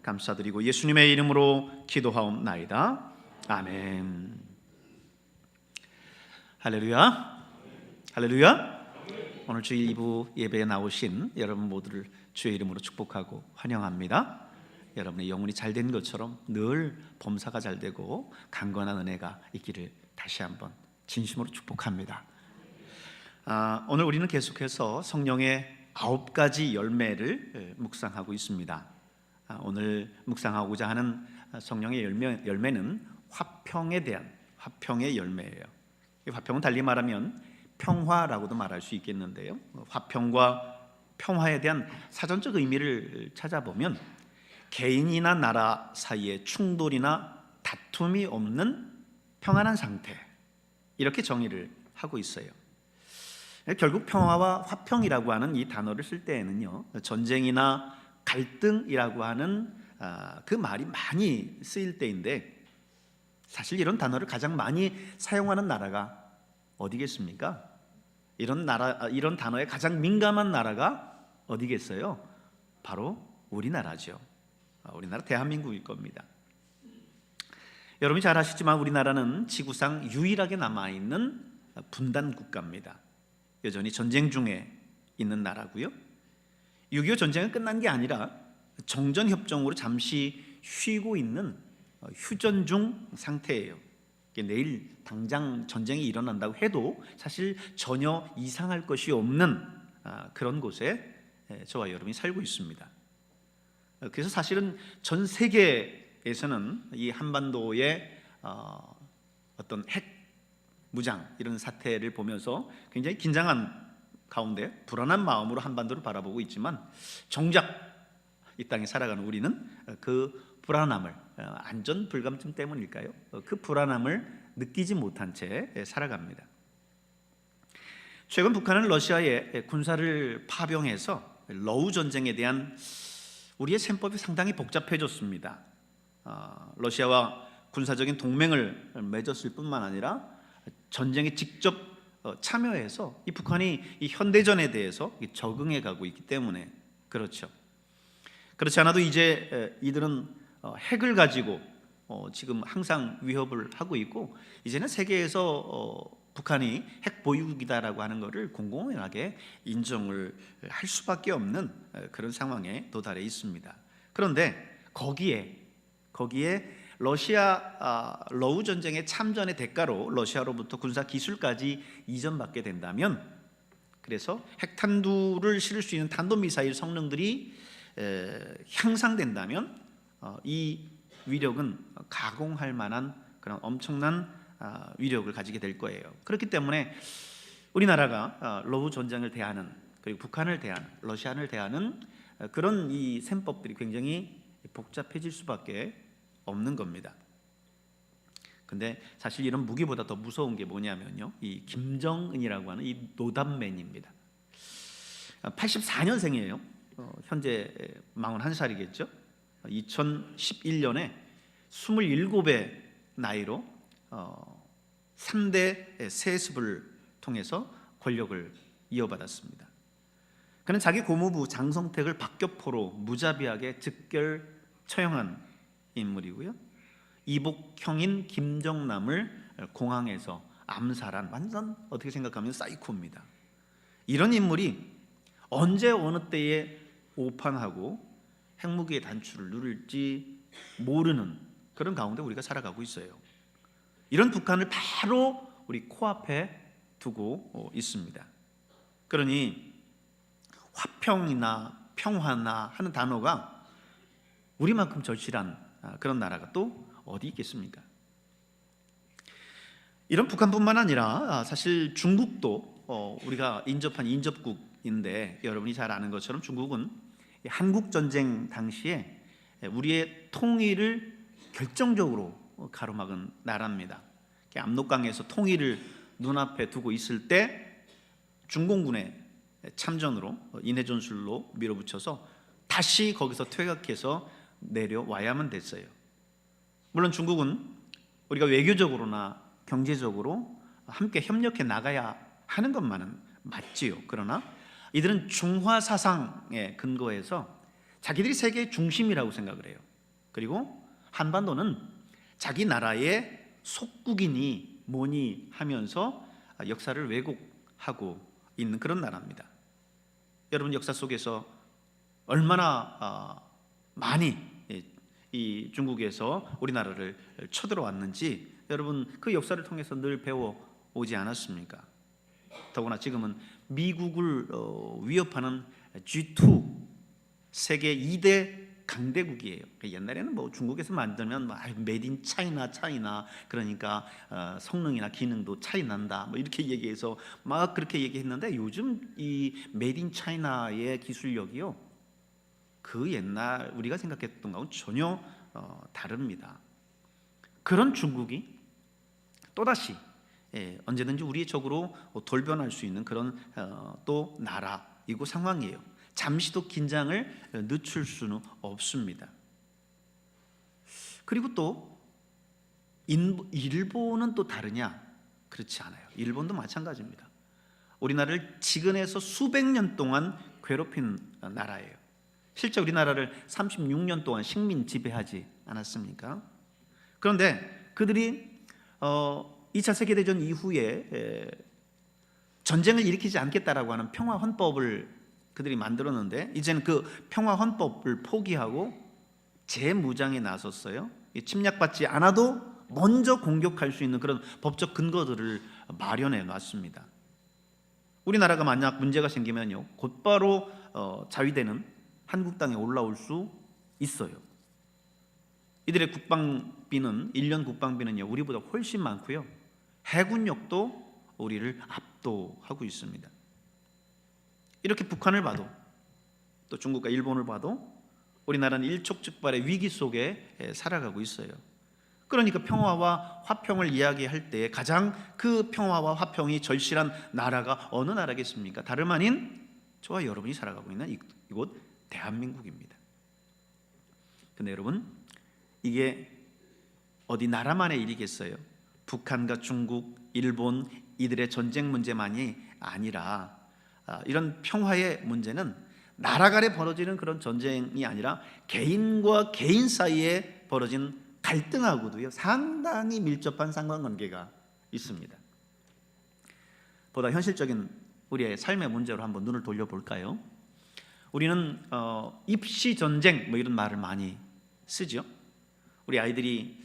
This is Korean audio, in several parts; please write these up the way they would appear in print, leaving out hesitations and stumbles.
감사드리고 예수님의 이름으로 기도하옵나이다. 아멘. 할렐루야. 할렐루야. 오늘 주일 2부 예배에 나오신 여러분 모두를 주의 이름으로 축복하고 환영합니다. 여러분의 영혼이 잘된 것처럼 늘 범사가 잘되고 강건한 은혜가 있기를 다시 한번 진심으로 축복합니다. 오늘 우리는 계속해서 성령의 9가지 열매를 묵상하고 있습니다. 오늘 묵상하고자 하는 성령의 열매는 화평에 대한 화평의 열매예요. 이 화평은 달리 말하면 평화라고도 말할 수 있겠는데요, 화평과 평화에 대한 사전적 의미를 찾아보면 개인이나 나라 사이에 충돌이나 다툼이 없는 평안한 상태, 이렇게 정의를 하고 있어요. 결국 평화와 화평이라고 하는 이 단어를 쓸 때에는요, 전쟁이나 갈등이라고 하는 그 말이 많이 쓰일 때인데, 사실 이런 단어를 가장 많이 사용하는 나라가 어디겠습니까? 이런 단어에 가장 민감한 나라가 어디겠어요? 바로 우리나라죠. 우리나라 대한민국일 겁니다. 여러분이 잘 아시지만 우리나라는 지구상 유일하게 남아있는 분단 국가입니다. 여전히 전쟁 중에 있는 나라고요. 6.25 전쟁은 끝난 게 아니라 정전협정으로 잠시 쉬고 있는 휴전 중 상태예요. 내일 당장 전쟁이 일어난다고 해도 사실 전혀 이상할 것이 없는 그런 곳에 저와 여러분이 살고 있습니다. 그래서 사실은 전 세계에서는 이 한반도의 어떤 핵 무장 이런 사태를 보면서 굉장히 긴장한 가운데 불안한 마음으로 한반도를 바라보고 있지만, 정작 이 땅에 살아가는 우리는 그 불안함을, 안전 불감증 때문일까요? 그 불안함을 느끼지 못한 채 살아갑니다. 최근 북한은 러시아에 군사를 파병해서 러우 전쟁에 대한 우리의 셈법이 상당히 복잡해졌습니다. 러시아와 군사적인 동맹을 맺었을 뿐만 아니라 전쟁에 직접 참여해서 이 북한이 이 현대전에 대해서 적응해 가고 있기 때문에 그렇죠. 그렇지 않아도 이제 이들은 핵을 가지고 지금 항상 위협을 하고 있고, 이제는 세계에서 북한이 핵 보유국이다라고 하는 것을 공공연하게 인정을 할 수밖에 없는 그런 상황에 도달해 있습니다. 그런데 거기에 러시아 러우 전쟁의 참전의 대가로 러시아로부터 군사 기술까지 이전받게 된다면, 그래서 핵탄두를 실을 수 있는 탄도미사일 성능들이 향상된다면 이 위력은 가공할 만한 그런 엄청난 위력을 가지게 될 거예요. 그렇기 때문에 우리나라가 러우 전쟁을 대하는, 그리고 북한을 대하는, 러시아를 대하는 그런 이 셈법들이 굉장히 복잡해질 수밖에 없는 겁니다. 근데 사실 이런 무기보다 더 무서운 게 뭐냐면요, 이 김정은이라고 하는 이 노담맨입니다. 84년생이에요. 현재 41살이겠죠. 2011년에 27의 나이로 3대 세습을 통해서 권력을 이어받았습니다. 그는 자기 고모부 장성택을 박격포로 무자비하게 즉결 처형한 인물이고요, 이복형인 김정남을 공항에서 암살한, 완전 어떻게 생각하면 사이코입니다. 이런 인물이 언제 어느 때에 오판하고 핵무기의 단추를 누를지 모르는 그런 가운데 우리가 살아가고 있어요. 이런 북한을 바로 우리 코앞에 두고 있습니다. 그러니 화평이나 평화나 하는 단어가 우리만큼 절실한 그런 나라가 또 어디 있겠습니까? 이런 북한뿐만 아니라 사실 중국도 우리가 인접한 인접국인데, 여러분이 잘 아는 것처럼 중국은 한국전쟁 당시에 우리의 통일을 결정적으로 가로막은 나라입니다. 압록강에서 통일을 눈앞에 두고 있을 때 중공군의 참전으로 인해전술로 밀어붙여서 다시 거기서 퇴각해서 내려와야만 됐어요. 물론 중국은 우리가 외교적으로나 경제적으로 함께 협력해 나가야 하는 것만은 맞지요. 그러나 이들은 중화 사상에 근거해서 자기들이 세계의 중심이라고 생각을 해요. 그리고 한반도는 자기 나라의 속국이니 뭐니 하면서 역사를 왜곡하고 있는 그런 나라입니다. 여러분, 역사 속에서 얼마나 많이 이 중국에서 우리나라를 쳐들어왔는지 여러분 그 역사를 통해서 늘 배워오지 않았습니까? 더구나 지금은 미국을 위협하는 G2 세계 2대 강대국이에요. 옛날에는 뭐 중국에서 만들면 메이드 인 차이나 그러니까 성능이나 기능도 차이 난다 뭐 이렇게 얘기해서 막 그렇게 얘기했는데 요즘 이 메이드 인 차이나의 기술력이요 그 옛날 우리가 생각했던 거하고 전혀 다릅니다. 그런 중국이 또다시 언제든지 우리의 적으로 돌변할 수 있는 그런 또 나라이고 상황이에요. 잠시도 긴장을 늦출 수는 없습니다. 그리고 또 일본은 또 다르냐? 그렇지 않아요. 일본도 마찬가지입니다. 우리나라를 지근해서 수백 년 동안 괴롭힌 나라예요. 실제 우리나라를 36년 동안 식민 지배하지 않았습니까? 그런데 그들이 2차 세계대전 이후에 전쟁을 일으키지 않겠다라고 하는 평화 헌법을 그들이 만들었는데 이제는 그 평화 헌법을 포기하고 재무장에 나섰어요. 침략받지 않아도 먼저 공격할 수 있는 그런 법적 근거들을 마련해 놨습니다. 우리나라가 만약 문제가 생기면요 곧바로 자위대는 한국 땅에 올라올 수 있어요. 이들의 국방비는 1년 국방비는요 우리보다 훨씬 많고요 해군력도 우리를 압도하고 있습니다. 이렇게 북한을 봐도 또 중국과 일본을 봐도 우리나라는 일촉즉발의 위기 속에 살아가고 있어요. 그러니까 평화와 화평을 이야기할 때 가장 그 평화와 화평이 절실한 나라가 어느 나라겠습니까? 다름 아닌 저와 여러분이 살아가고 있는 이곳 대한민국입니다. 근데 여러분 이게 어디 나라만의 일이겠어요? 북한과 중국, 일본 이들의 전쟁 문제만이 아니라 이런 평화의 문제는 나라 간에 벌어지는 그런 전쟁이 아니라 개인과 개인 사이에 벌어진 갈등하고도요 상당히 밀접한 상관관계가 있습니다. 보다 현실적인 우리의 삶의 문제로 한번 눈을 돌려볼까요? 우리는 입시 전쟁 뭐 이런 말을 많이 쓰죠. 우리 아이들이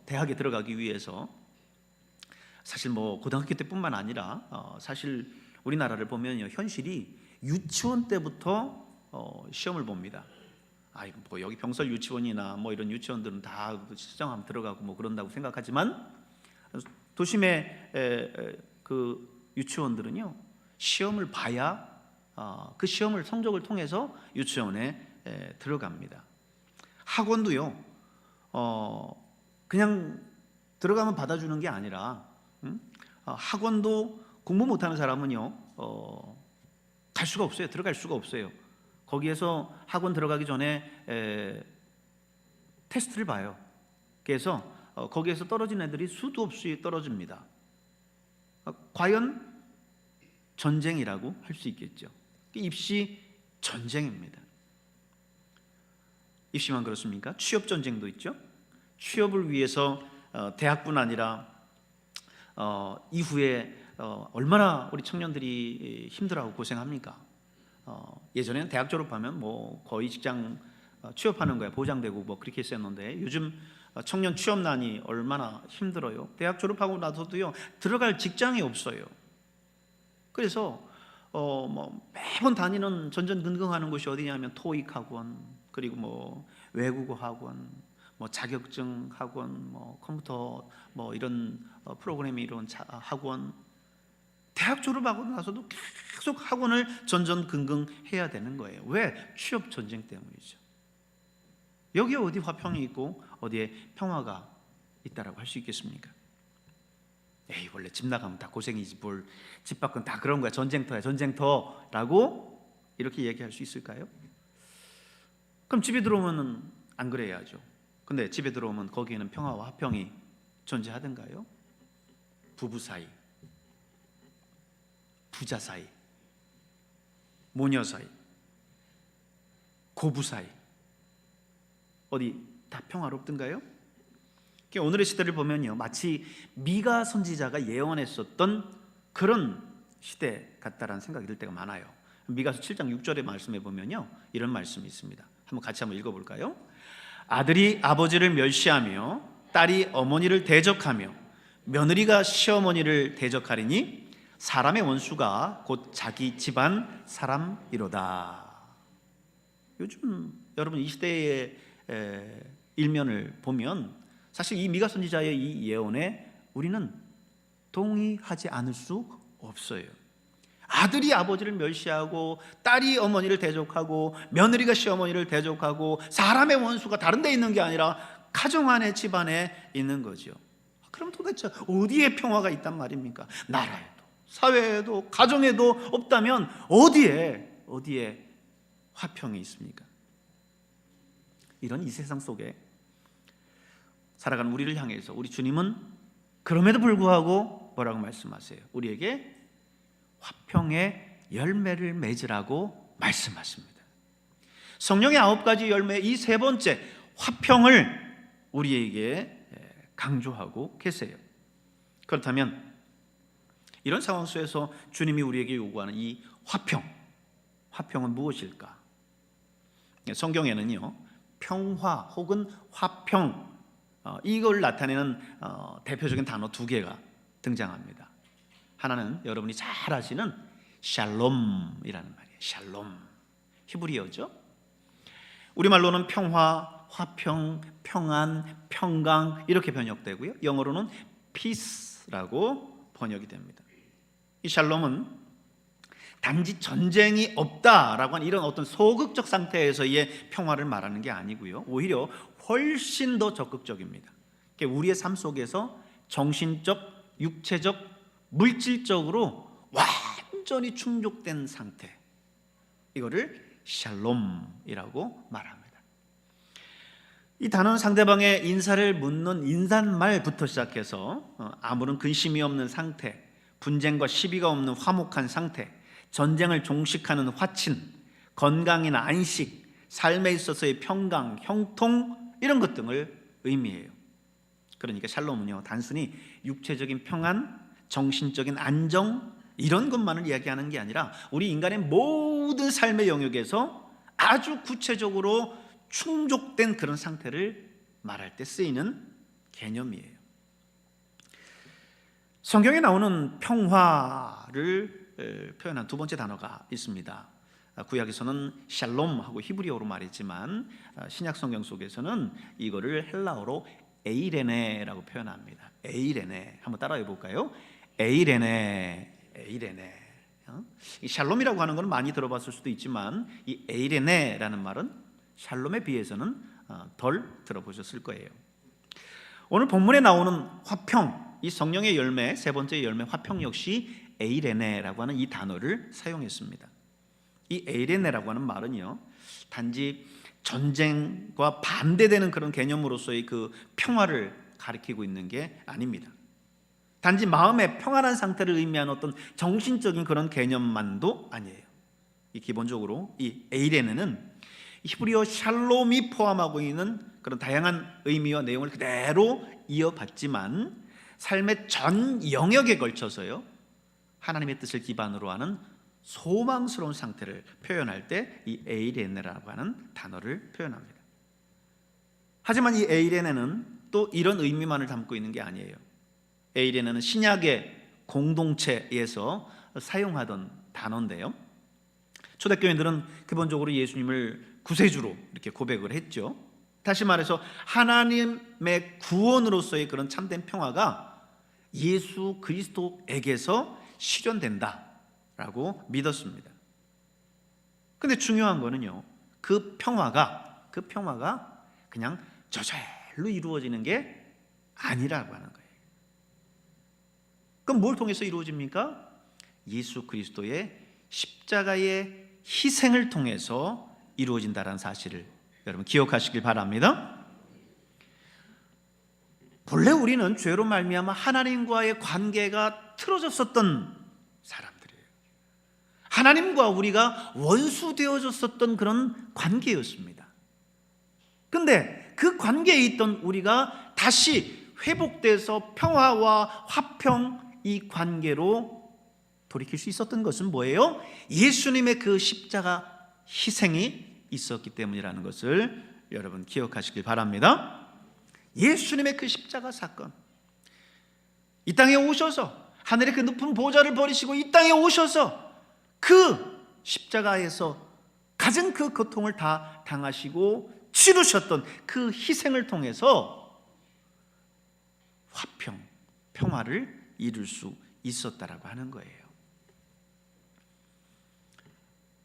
대학에 들어가기 위해서 사실 뭐 고등학교 때뿐만 아니라 사실 우리나라를 보면요 현실이 유치원 때부터 시험을 봅니다. 뭐 여기 병설 유치원이나 뭐 이런 유치원들은 다 시정하면 들어가고 뭐 그런다고 생각하지만 도심의 그 유치원들은요 시험을 봐야 그 시험을 성적을 통해서 유치원에 들어갑니다. 학원도요 그냥 들어가면 받아주는 게 아니라 학원도 공부 못하는 사람은요 갈 수가 없어요. 들어갈 수가 없어요. 거기에서 학원 들어가기 전에 테스트를 봐요. 그래서 거기에서 떨어진 애들이 수도 없이 떨어집니다. 과연 전쟁이라고 할 수 있겠죠. 입시 전쟁입니다. 입시만 그렇습니까? 취업 전쟁도 있죠. 취업을 위해서 대학뿐 아니라 이후에 얼마나 우리 청년들이 힘들어하고 고생합니까? 예전에는 대학 졸업하면 뭐 거의 직장 취업하는 거야 보장되고 뭐 그렇게 했었는데 요즘 청년 취업난이 얼마나 힘들어요. 대학 졸업하고 나서도요 들어갈 직장이 없어요. 그래서 뭐 매번 다니는 전전긍긍하는 곳이 어디냐면 토익 학원, 그리고 뭐 외국어 학원, 뭐 자격증 학원, 뭐 컴퓨터 뭐 이런 프로그램이 이런 학원. 대학 졸업하고 나서도 계속 학원을 전전긍긍해야 되는 거예요. 왜? 취업 전쟁 때문이죠. 여기에 어디 화평이 있고 어디에 평화가 있다라고 할 수 있겠습니까? 에이 원래 집 나가면 다 고생이지 뭘 집 밖은 다 그런 거야 전쟁터야 전쟁터라고 이렇게 얘기할 수 있을까요? 그럼 집에 들어오면 안 그래야죠. 근데 집에 들어오면 거기에는 평화와 화평이 존재하던가요? 부부 사이, 부자 사이, 모녀 사이, 고부 사이 어디 다 평화롭던가요? 오늘의 시대를 보면요, 마치 미가 선지자가 예언했었던 그런 시대 같다라는 생각이 들 때가 많아요. 미가서 7장 6절의 말씀에 보면요, 이런 말씀이 있습니다. 같이 한번 읽어볼까요? 아들이 아버지를 멸시하며 딸이 어머니를 대적하며 며느리가 시어머니를 대적하리니 사람의 원수가 곧 자기 집안 사람이로다. 요즘 여러분 이 시대의 일면을 보면 사실 이 미가 선지자의 이 예언에 우리는 동의하지 않을 수 없어요. 아들이 아버지를 멸시하고 딸이 어머니를 대적하고 며느리가 시어머니를 대적하고 사람의 원수가 다른 데 있는 게 아니라 가정 안에 집안에 있는 거죠. 그럼 도대체 어디에 평화가 있단 말입니까? 나라에도 사회에도 가정에도 없다면 어디에 화평이 있습니까? 이런 이 세상 속에 살아가는 우리를 향해서 우리 주님은 그럼에도 불구하고 뭐라고 말씀하세요? 우리에게 화평의 열매를 맺으라고 말씀하십니다. 성령의 9가지 열매, 이 세 번째 화평을 우리에게 강조하고 계세요. 그렇다면 이런 상황 속에서 주님이 우리에게 요구하는 이 화평은 무엇일까? 성경에는요, 평화 혹은 화평, 이걸 나타내는 대표적인 단어 2개가 등장합니다. 하나는 여러분이 잘 아시는 샬롬이라는 말이에요. 샬롬, 히브리어죠. 우리말로는 평화, 화평, 평안, 평강 이렇게 번역되고요, 영어로는 peace라고 번역이 됩니다. 이 샬롬은 단지 전쟁이 없다라고 하는 이런 어떤 소극적 상태에서의 평화를 말하는 게 아니고요, 오히려 훨씬 더 적극적입니다. 우리의 삶 속에서 정신적, 육체적, 물질적으로 완전히 충족된 상태, 이거를 샬롬이라고 말합니다. 이 단어는 상대방의 인사를 묻는 인사말부터 시작해서 아무런 근심이 없는 상태, 분쟁과 시비가 없는 화목한 상태, 전쟁을 종식하는 화친, 건강이나 안식, 삶에 있어서의 평강, 형통 이런 것 등을 의미해요. 그러니까 샬롬은요, 단순히 육체적인 평안, 정신적인 안정 이런 것만을 이야기하는 게 아니라 우리 인간의 모든 삶의 영역에서 아주 구체적으로 충족된 그런 상태를 말할 때 쓰이는 개념이에요. 성경에 나오는 평화를 표현한 2번째 단어가 있습니다. 구약에서는 샬롬하고 히브리어로 말했지만 신약 성경 속에서는 이거를 헬라어로 에이레네라고 표현합니다. 에이레네, 한번 따라해 볼까요? 에이레네. 이 샬롬이라고 하는 건 많이 들어봤을 수도 있지만 이 에이레네라는 말은 샬롬에 비해서는 덜 들어보셨을 거예요. 오늘 본문에 나오는 화평, 이 성령의 열매, 세 번째 열매 화평 역시 에이레네라고 하는 이 단어를 사용했습니다. 이 에이레네라고 하는 말은요, 단지 전쟁과 반대되는 그런 개념으로서의 그 평화를 가리키고 있는 게 아닙니다. 단지 마음의 평안한 상태를 의미하는 어떤 정신적인 그런 개념만도 아니에요. 이 기본적으로 이 에이레네는 히브리어 샬롬이 포함하고 있는 그런 다양한 의미와 내용을 그대로 이어받지만 삶의 전 영역에 걸쳐서요, 하나님의 뜻을 기반으로 하는 소망스러운 상태를 표현할 때 이 에이레네라고 하는 단어를 표현합니다. 하지만 이 에이레네는 또 이런 의미만을 담고 있는 게 아니에요. 에이레네는 신약의 공동체에서 사용하던 단어인데요, 초대교인들은 기본적으로 예수님을 구세주로 이렇게 고백을 했죠. 다시 말해서 하나님의 구원으로서의 그런 참된 평화가 예수 그리스도에게서 실현된다라고 믿었습니다. 근데 중요한 거는요, 그 평화가 그냥 저절로 이루어지는 게 아니라고 하는 거예요. 그럼 뭘 통해서 이루어집니까? 예수 그리스도의 십자가의 희생을 통해서 이루어진다는 사실을 여러분 기억하시길 바랍니다. 본래 우리는 죄로 말미암아 하나님과의 관계가 틀어졌었던 사람들이에요. 하나님과 우리가 원수 되어졌었던 그런 관계였습니다. 근데 그 관계에 있던 우리가 다시 회복돼서 평화와 화평, 이 관계로 돌이킬 수 있었던 것은 뭐예요? 예수님의 그 십자가 희생이 있었기 때문이라는 것을 여러분 기억하시길 바랍니다. 예수님의 그 십자가 사건, 이 땅에 오셔서 하늘의 그 높은 보좌를 버리시고 이 땅에 오셔서 그 십자가에서 가진 그 고통을 다 당하시고 치르셨던 그 희생을 통해서 화평, 평화를 이룰 수 있었다라고 하는 거예요.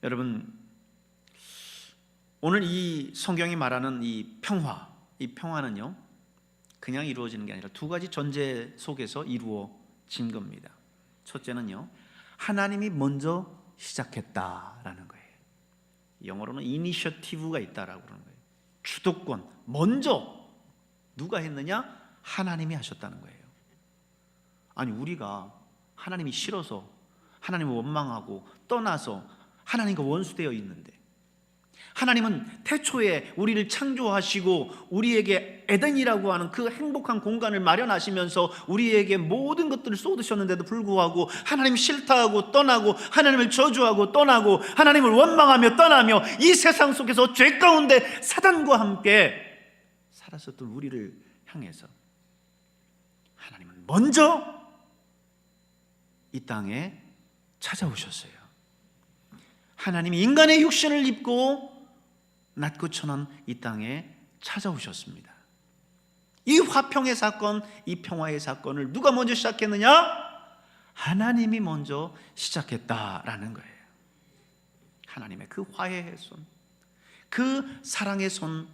여러분, 오늘 이 성경이 말하는 이 평화는요, 그냥 이루어지는 게 아니라 두 가지 전제 속에서 이루어진 겁니다. 첫째는요, 하나님이 먼저 시작했다라는 거예요. 영어로는 이니셔티브가 있다라고 그러는 거예요. 주도권, 먼저 누가 했느냐? 하나님이 하셨다는 거예요. 아니, 우리가 하나님이 싫어서 하나님을 원망하고 떠나서 하나님과 원수되어 있는데, 하나님은 태초에 우리를 창조하시고 우리에게 에덴이라고 하는 그 행복한 공간을 마련하시면서 우리에게 모든 것들을 쏟으셨는데도 불구하고 하나님 싫다하고 떠나고 하나님을 저주하고 떠나고 하나님을 원망하며 떠나며 이 세상 속에서 죄 가운데 사단과 함께 살았었던 우리를 향해서 하나님은 먼저 이 땅에 찾아오셨어요. 하나님이 인간의 육신을 입고 낮고 천한 이 땅에 찾아오셨습니다. 이 화평의 사건, 이 평화의 사건을 누가 먼저 시작했느냐? 하나님이 먼저 시작했다라는 거예요. 하나님의 그 화해의 손, 그 사랑의 손,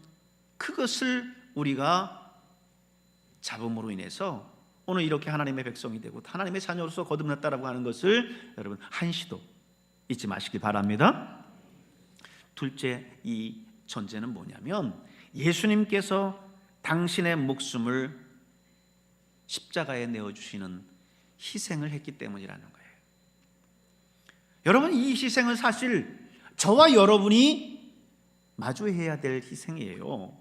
그것을 우리가 잡음으로 인해서 오늘 이렇게 하나님의 백성이 되고 하나님의 자녀로서 거듭났다라고 하는 것을 여러분 한시도 잊지 마시기 바랍니다. 둘째, 이 전제는 뭐냐면 예수님께서 당신의 목숨을 십자가에 내어주시는 희생을 했기 때문이라는 거예요. 여러분, 이 희생은 사실 저와 여러분이 마주해야 될 희생이에요.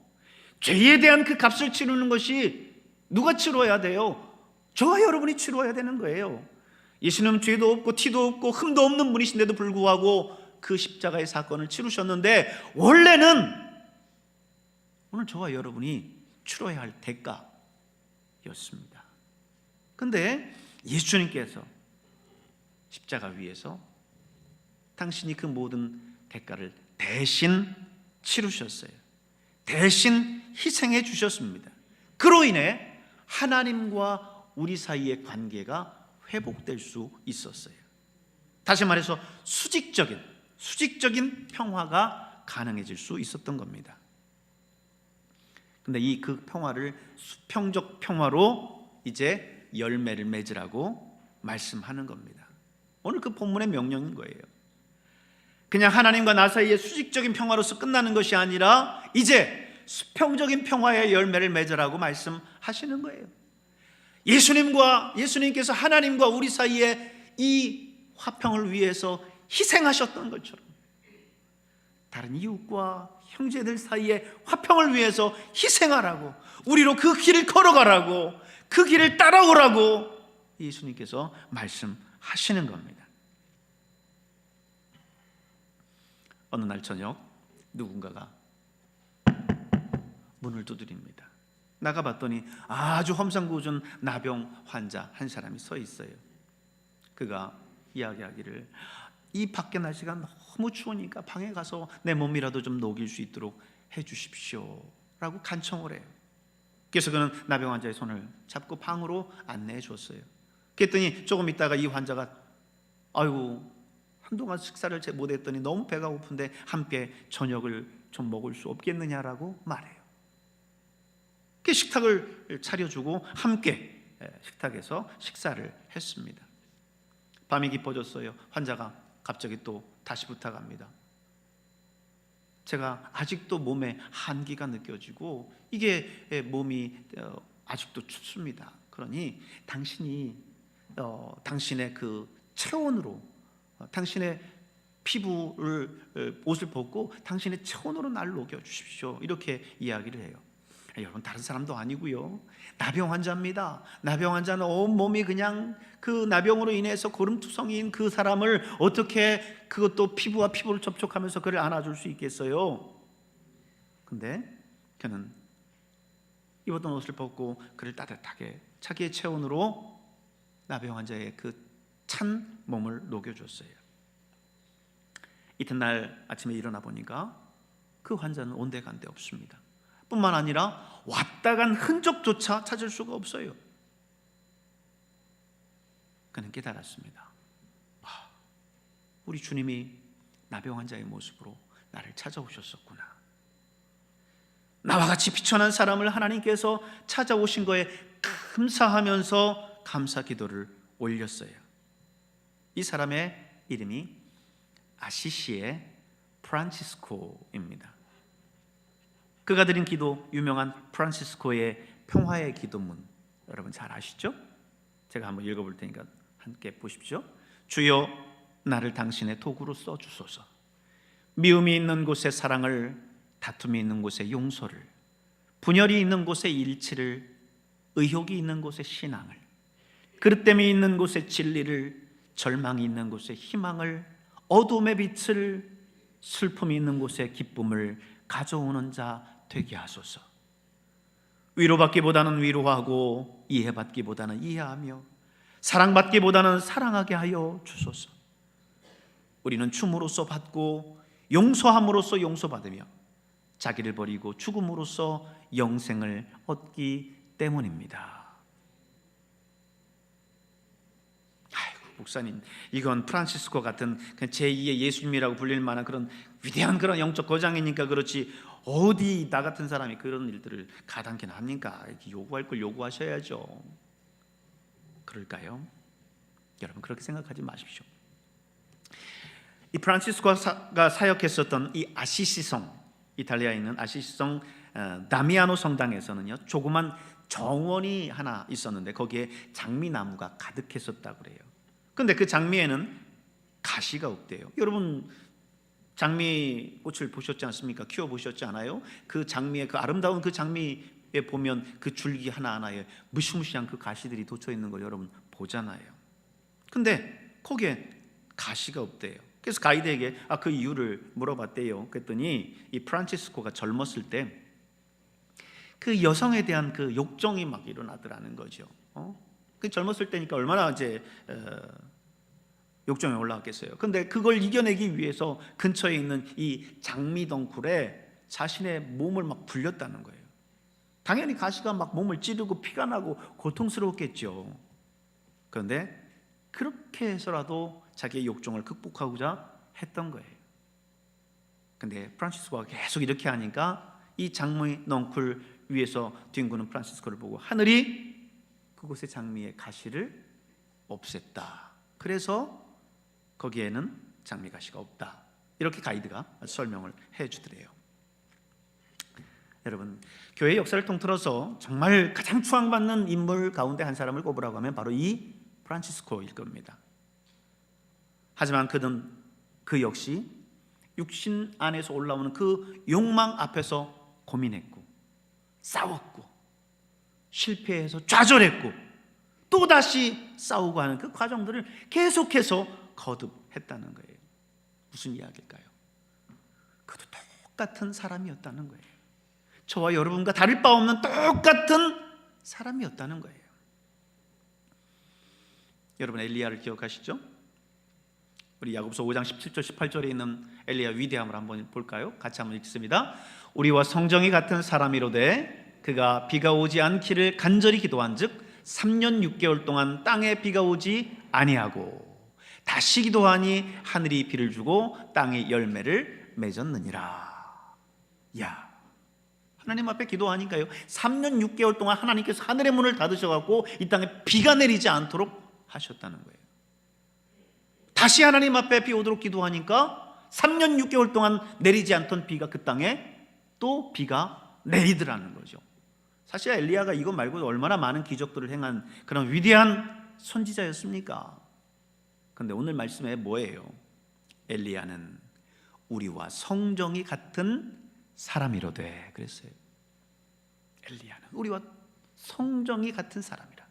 죄에 대한 그 값을 치르는 것이 누가 치러야 돼요? 저와 여러분이 치러야 되는 거예요. 예수님은 죄도 없고 티도 없고 흠도 없는 분이신데도 불구하고 그 십자가의 사건을 치르셨는데, 원래는 오늘 저와 여러분이 치러야 할 대가였습니다. 그런데 예수님께서 십자가 위에서 당신이 그 모든 대가를 대신 치르셨어요. 대신 희생해 주셨습니다. 그로 인해 하나님과 우리 사이의 관계가 회복될 수 있었어요. 다시 말해서 수직적인 평화가 가능해질 수 있었던 겁니다. 근데 이 그 평화를 수평적 평화로 이제 열매를 맺으라고 말씀하는 겁니다. 오늘 그 본문의 명령인 거예요. 그냥 하나님과 나 사이의 수직적인 평화로서 끝나는 것이 아니라 이제 수평적인 평화의 열매를 맺으라고 말씀하시는 거예요. 예수님께서 하나님과 우리 사이에 이 화평을 위해서 희생하셨던 것처럼 다른 이웃과 형제들 사이에 화평을 위해서 희생하라고, 우리로 그 길을 걸어가라고, 그 길을 따라오라고 예수님께서 말씀하시는 겁니다. 어느 날 저녁 누군가가 문을 두드립니다. 나가봤더니 아주 험상궂은 나병 환자 한 사람이 서 있어요. 그가 이야기하기를, 이 밖에 날씨가 너무 추우니까 방에 가서 내 몸이라도 좀 녹일 수 있도록 해 주십시오 라고 간청을 해요. 그래서 그는 나병 환자의 손을 잡고 방으로 안내해 줬어요. 그랬더니 조금 있다가 이 환자가 아이고, 한동안 식사를 못했더니 너무 배가 고픈데 함께 저녁을 좀 먹을 수 없겠느냐라고 말해요. 그 식탁을 차려주고 함께 식탁에서 식사를 했습니다. 밤이 깊어졌어요. 환자가 갑자기 또 다시 부탁합니다. 제가 아직도 몸에 한기가 느껴지고 이게 몸이 아직도 춥습니다. 그러니 당신이 당신의 그 체온으로 당신의 피부를 옷을 벗고 당신의 체온으로 나를 녹여주십시오. 이렇게 이야기를 해요. 여러분, 다른 사람도 아니고요, 나병 환자입니다. 나병 환자는 온몸이 그냥 그 나병으로 인해서 고름투성이인 그 사람을 어떻게 그것도 피부와 피부를 접촉하면서 그를 안아줄 수 있겠어요? 근데 그는 입었던 옷을 벗고 그를 따뜻하게 자기의 체온으로 나병 환자의 그 찬 몸을 녹여줬어요. 이튿날 아침에 일어나 보니까 그 환자는 온데간데 없습니다. 뿐만 아니라 왔다 간 흔적조차 찾을 수가 없어요. 그는 깨달았습니다. 우리 주님이 나병 환자의 모습으로 나를 찾아오셨었구나. 나와 같이 비천한 사람을 하나님께서 찾아오신 거에 감사하면서 감사 기도를 올렸어요. 이 사람의 이름이 아시시의 프란치스코입니다. 그가 드린 기도, 유명한 프란치스코의 평화의 기도문, 여러분 잘 아시죠? 제가 한번 읽어볼 테니까 함께 보십시오. 주여, 나를 당신의 도구로 써주소서. 미움이 있는 곳에 사랑을, 다툼이 있는 곳에 용서를, 분열이 있는 곳에 일치를, 의혹이 있는 곳에 신앙을, 그릇됨이 있는 곳에 진리를, 절망이 있는 곳에 희망을, 어둠의 빛을, 슬픔이 있는 곳에 기쁨을 가져오는 자 되게 하소서. 위로받기보다는 위로하고 이해받기보다는 이해하며 사랑받기보다는 사랑하게 하여 주소서. 우리는 춤으로써 받고 용서함으로써 용서받으며 자기를 버리고 죽음으로써 영생을 얻기 때문입니다. 목사님, 이건 프란치스코 같은 제2의 예수님이라고 불릴 만한 그런 위대한 그런 영적 거장이니까 그렇지, 어디 나 같은 사람이 그런 일들을 가당키나 합니까? 요구할 걸 요구하셔야죠. 그럴까요? 여러분, 그렇게 생각하지 마십시오. 이 프란치스코가 사역했었던 이 아시시성, 이탈리아에 있는 아시시성 다미아노 성당에서는요, 조그만 정원이 하나 있었는데 거기에 장미나무가 가득했었다고 그래요. 근데 그 장미에는 가시가 없대요. 여러분, 장미꽃을 보셨지 않습니까? 키워 보셨지 않아요? 그 장미의 그 아름다운 그 장미에 보면 그 줄기 하나하나에 무시무시한 그 가시들이 돋쳐 있는 걸 여러분 보잖아요. 근데 거기에 가시가 없대요. 그래서 가이드에게 그 이유를 물어봤대요. 그랬더니 이 프란치스코가 젊었을 때 그 여성에 대한 그 욕정이 막 일어나더라는 거죠. 그 젊었을 때니까 얼마나 이제 욕정이 올라왔겠어요. 근데 그걸 이겨내기 위해서 근처에 있는 이 장미덩굴에 자신의 몸을 막 불렸다는 거예요. 당연히 가시가 막 몸을 찌르고 피가 나고 고통스러웠겠죠. 그런데 그렇게 해서라도 자기의 욕정을 극복하고자 했던 거예요. 근데 프란치스코가 계속 이렇게 하니까 이 장미덩굴 위에서 뒹구는 프란치스코를 보고 하늘이 그곳의 장미의 가시를 없앴다. 그래서 거기에는 장미 가시가 없다. 이렇게 가이드가 설명을 해주더래요. 여러분, 교회의 역사를 통틀어서 정말 가장 추앙받는 인물 가운데 한 사람을 꼽으라고 하면 바로 이 프란치스코일 겁니다. 하지만 그는 그 역시 육신 안에서 올라오는 그 욕망 앞에서 고민했고 싸웠고 실패해서 좌절했고 또다시 싸우고 하는 그 과정들을 계속해서 거듭했다는 거예요. 무슨 이야기일까요? 그도 똑같은 사람이었다는 거예요. 저와 여러분과 다를 바 없는 똑같은 사람이었다는 거예요. 여러분, 엘리야를 기억하시죠? 우리 야고보서 5장 17절 18절에 있는 엘리야 위대함을 한번 볼까요? 같이 한번 읽습니다. 우리와 성정이 같은 사람이로되 그가 비가 오지 않기를 간절히 기도한즉 3년 6개월 동안 땅에 비가 오지 아니하고 다시 기도하니 하늘이 비를 주고 땅이 열매를 맺었느니라. 야, 하나님 앞에 기도하니까요 3년 6개월 동안 하나님께서 하늘의 문을 닫으셔갖고 이 땅에 비가 내리지 않도록 하셨다는 거예요. 다시 하나님 앞에 비 오도록 기도하니까 3년 6개월 동안 내리지 않던 비가 그 땅에 또 비가 내리더라는 거죠. 사실 엘리야가 이것 말고도 얼마나 많은 기적들을 행한 그런 위대한 선지자였습니까? 그런데 오늘 말씀에 뭐예요? 엘리야는 우리와 성정이 같은 사람이로되 그랬어요. 엘리야는 우리와 성정이 같은 사람이라.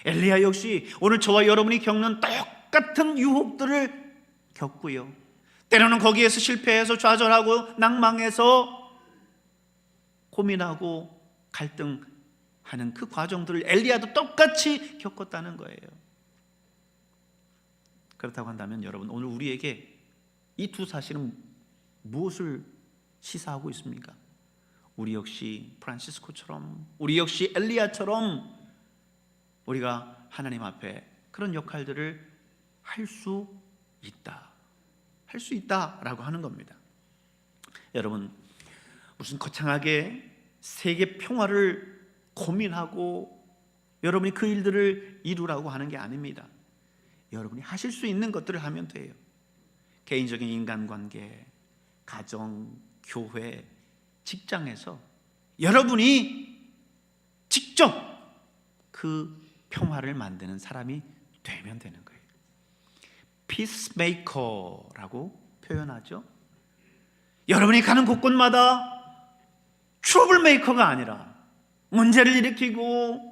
엘리야 역시 오늘 저와 여러분이 겪는 똑같은 유혹들을 겪고요, 때로는 거기에서 실패해서 좌절하고 낭망해서 고민하고 갈등하는 그 과정들을 엘리야도 똑같이 겪었다는 거예요. 그렇다고 한다면 여러분, 오늘 우리에게 이 두 사실은 무엇을 시사하고 있습니까? 우리 역시 프란시스코처럼, 우리 역시 엘리야처럼 우리가 하나님 앞에 그런 역할들을 할 수 있다라고 하는 겁니다. 여러분, 무슨 거창하게 세계 평화를 고민하고 여러분이 그 일들을 이루라고 하는 게 아닙니다. 여러분이 하실 수 있는 것들을 하면 돼요. 개인적인 인간관계, 가정, 교회, 직장에서 여러분이 직접 그 평화를 만드는 사람이 되면 되는 거예요. 피스메이커라고 표현하죠. 여러분이 가는 곳곳마다 트러블 메이커가 아니라 문제를 일으키고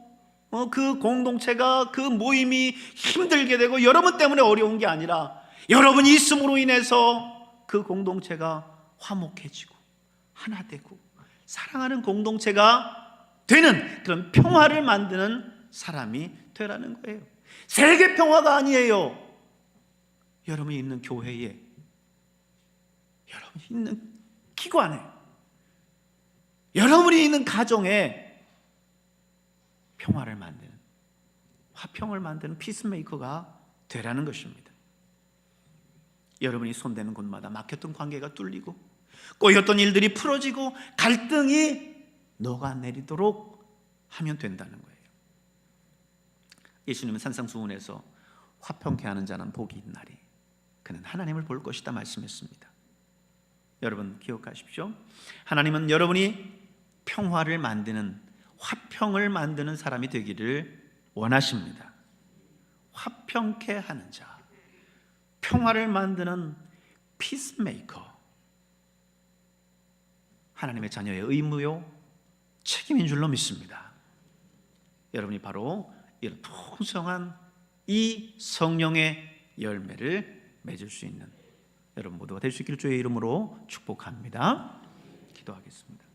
그 공동체가, 그 모임이 힘들게 되고 여러분 때문에 어려운 게 아니라 여러분이 있음으로 인해서 그 공동체가 화목해지고 하나 되고 사랑하는 공동체가 되는 그런 평화를 만드는 사람이 되라는 거예요. 세계 평화가 아니에요. 여러분이 있는 교회에, 여러분이 있는 기관에, 여러분이 있는 가정에 평화를 만드는, 화평을 만드는 피스메이커가 되라는 것입니다. 여러분이 손대는 곳마다 막혔던 관계가 뚫리고 꼬였던 일들이 풀어지고 갈등이 녹아내리도록 하면 된다는 거예요. 예수님은 산상수훈에서 화평케 하는 자는 복이 있나니 그는 하나님을 볼 것이다 말씀했습니다. 여러분 기억하십시오. 하나님은 여러분이 평화를 만드는, 화평을 만드는 사람이 되기를 원하십니다. 화평케 하는 자, 평화를 만드는 피스메이커, 하나님의 자녀의 의무요 책임인 줄로 믿습니다. 여러분이 바로 이런 풍성한 이 성령의 열매를 맺을 수 있는 여러분 모두가 될 수 있기를 주의 이름으로 축복합니다. 기도하겠습니다.